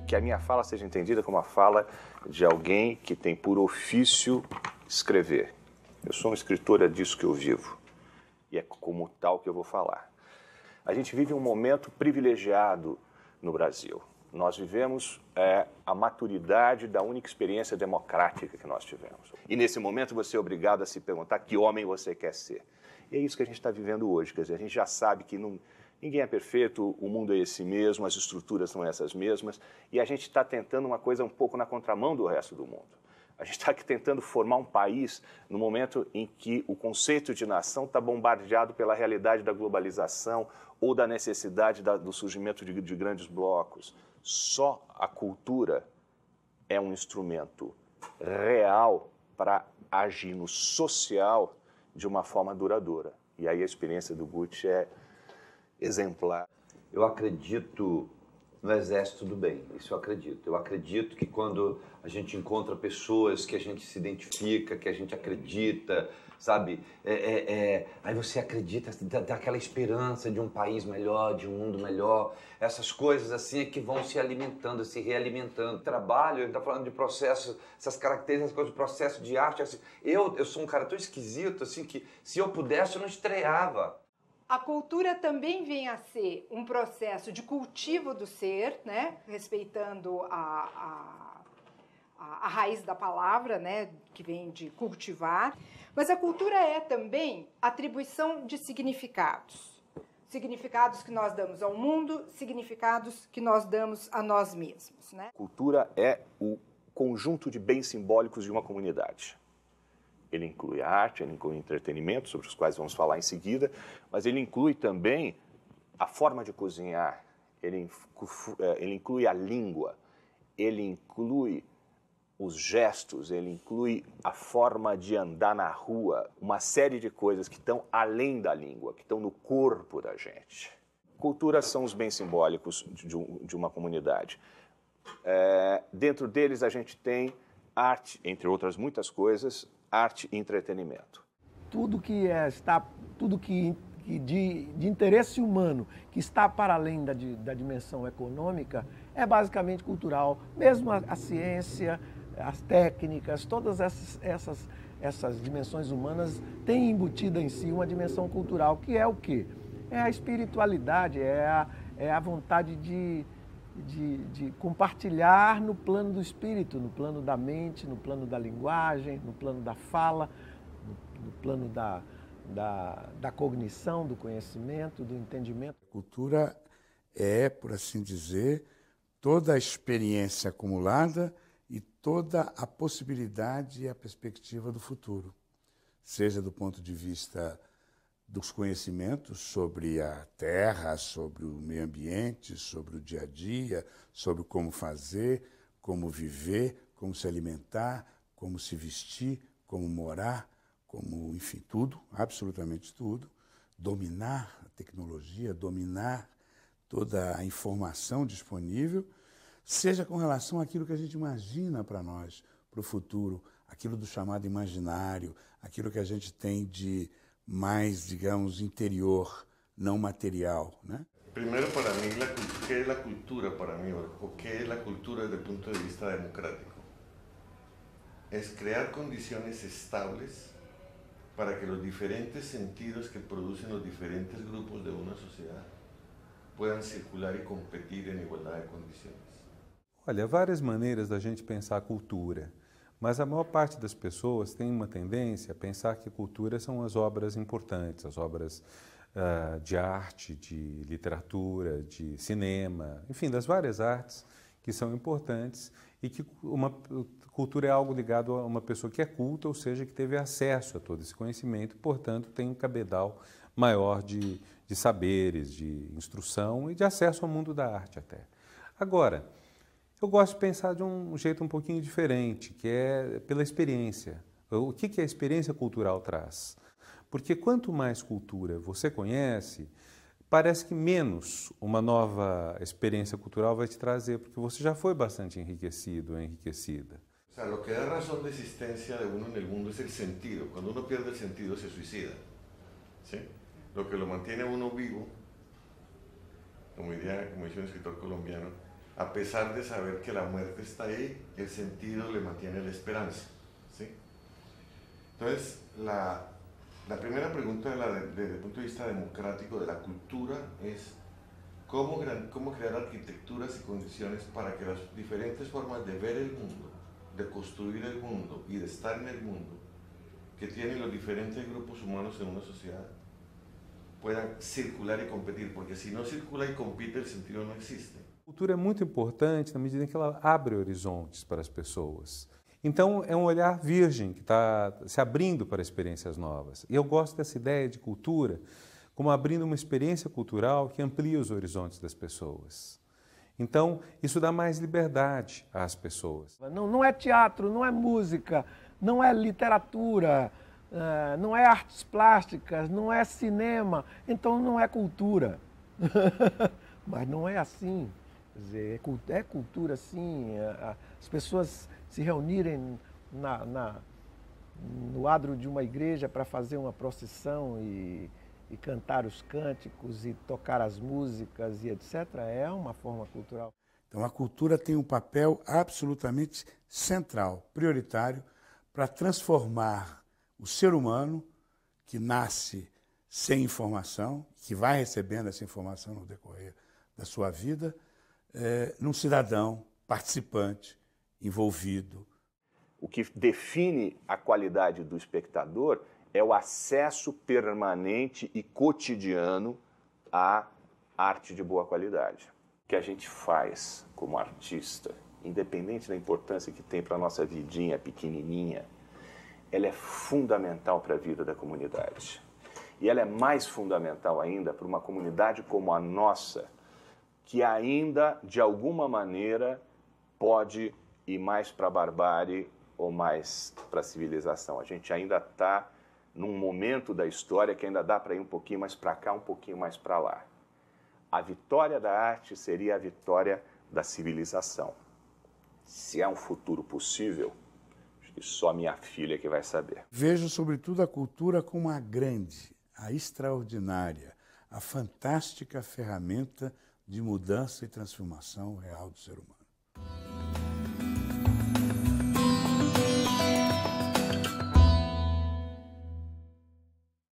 que a minha fala seja entendida como a fala de alguém que tem por ofício escrever. Eu sou um escritor, é disso que eu vivo. E é como tal que eu vou falar. A gente vive um momento privilegiado no Brasil. Nós vivemos a maturidade da única experiência democrática que nós tivemos. E nesse momento você é obrigado a se perguntar que homem você quer ser. E é isso que a gente está vivendo hoje. Quer dizer, a gente já sabe que ninguém é perfeito, o mundo é esse mesmo, as estruturas são essas mesmas, e a gente está tentando uma coisa um pouco na contramão do resto do mundo. A gente está aqui tentando formar um país no momento em que o conceito de nação está bombardeado pela realidade da globalização ou da necessidade do surgimento de grandes blocos. Só a cultura é um instrumento real para agir no social de uma forma duradoura. E aí a experiência do Gucci é exemplar. Eu acredito no exército do bem, isso eu acredito. Eu acredito que quando a gente encontra pessoas que a gente se identifica, que a gente acredita, sabe? Aí você acredita, dá aquela esperança de um país melhor, de um mundo melhor. Essas coisas assim é que vão se alimentando, se realimentando. Trabalho, ele está falando de processo, essas características, coisas de processo de arte. Assim, eu sou um cara tão esquisito assim que se eu pudesse eu não estreava. A cultura também vem a ser um processo de cultivo do ser, né? Respeitando a raiz da palavra, né? Que vem de cultivar. Mas a cultura é também atribuição de significados. Significados que nós damos ao mundo, significados que nós damos a nós mesmos, né? Cultura é o conjunto de bens simbólicos de uma comunidade. Ele inclui a arte, ele inclui o entretenimento, sobre os quais vamos falar em seguida, mas ele inclui também a forma de cozinhar, ele inclui a língua, ele inclui os gestos, ele inclui a forma de andar na rua, uma série de coisas que estão além da língua, que estão no corpo da gente. Cultura são os bens simbólicos de uma comunidade. Dentro deles a gente tem arte, entre outras muitas coisas, arte e entretenimento. Tudo que de interesse humano, que está para além da dimensão econômica, é basicamente cultural. Mesmo a ciência, as técnicas, todas essas dimensões humanas têm embutida em si uma dimensão cultural, que é o quê? É a espiritualidade, é a vontade de compartilhar no plano do espírito, no plano da mente, no plano da linguagem, no plano da fala, no plano da cognição, do conhecimento, do entendimento. Cultura é, por assim dizer, toda a experiência acumulada e toda a possibilidade e a perspectiva do futuro, seja do ponto de vista dos conhecimentos sobre a terra, sobre o meio ambiente, sobre o dia a dia, sobre como fazer, como viver, como se alimentar, como se vestir, como morar, como, enfim, tudo, absolutamente tudo. Dominar a tecnologia, dominar toda a informação disponível, seja com relação àquilo que a gente imagina para nós, para o futuro, aquilo do chamado imaginário, aquilo que a gente tem de mais, digamos, interior, não material, né? Primeiro, para mim, ¿qué es la cultura para mí? ¿O qué es la cultura desde el punto de vista democrático? Es crear condiciones estables para que los diferentes sentidos que producen los diferentes grupos de una sociedad puedan circular y competir en igualdad de condiciones. Olha, há várias maneiras da gente pensar a cultura, mas a maior parte das pessoas tem uma tendência a pensar que cultura são as obras importantes, as obras de arte, de literatura, de cinema, enfim, das várias artes que são importantes e que uma cultura é algo ligado a uma pessoa que é culta, ou seja, que teve acesso a todo esse conhecimento, portanto tem um cabedal maior de saberes, de instrução e de acesso ao mundo da arte até. Agora, eu gosto de pensar de um jeito um pouquinho diferente, que é pela experiência. O que a experiência cultural traz? Porque quanto mais cultura você conhece, parece que menos uma nova experiência cultural vai te trazer, porque você já foi bastante enriquecido ou enriquecida. O sea, lo que da razón de existencia de uno en el mundo es el sentido. Cuando uno pierde el sentido se suicida, ¿sí? Lo que lo mantiene a uno vivo, como dice un escritor colombiano, a pesar de saber que la muerte está ahí, el sentido le mantiene la esperanza, ¿sí? Entonces, la primera pregunta desde el punto de vista democrático de la cultura es cómo crear arquitecturas y condiciones para que las diferentes formas de ver el mundo, de construir el mundo y de estar en el mundo que tienen los diferentes grupos humanos en una sociedad puedan circular y competir, porque si no circula y compite, el sentido no existe. A cultura é muito importante na medida em que ela abre horizontes para as pessoas. Então, é um olhar virgem que está se abrindo para experiências novas. E eu gosto dessa ideia de cultura como abrindo uma experiência cultural que amplia os horizontes das pessoas. Então, isso dá mais liberdade às pessoas. Não é teatro, não é música, não é literatura, não é artes plásticas, não é cinema, então não é cultura. Mas não é assim. Quer dizer, é cultura sim, as pessoas se reunirem no adro de uma igreja para fazer uma procissão e cantar os cânticos e tocar as músicas e etc., é uma forma cultural. Então a cultura tem um papel absolutamente central, prioritário, para transformar o ser humano que nasce sem informação, que vai recebendo essa informação no decorrer da sua vida, num cidadão participante, envolvido. O que define a qualidade do espectador é o acesso permanente e cotidiano à arte de boa qualidade. O que a gente faz como artista, independente da importância que tem para a nossa vidinha pequenininha, ela é fundamental para a vida da comunidade. E ela é mais fundamental ainda para uma comunidade como a nossa, que ainda, de alguma maneira, pode ir mais para a barbárie ou mais para a civilização. A gente ainda está num momento da história que ainda dá para ir um pouquinho mais para cá, um pouquinho mais para lá. A vitória da arte seria a vitória da civilização. Se é um futuro possível, acho que só minha filha que vai saber. Vejo, sobretudo, a cultura como a grande, a extraordinária, a fantástica ferramenta de mudança e transformação real do ser humano.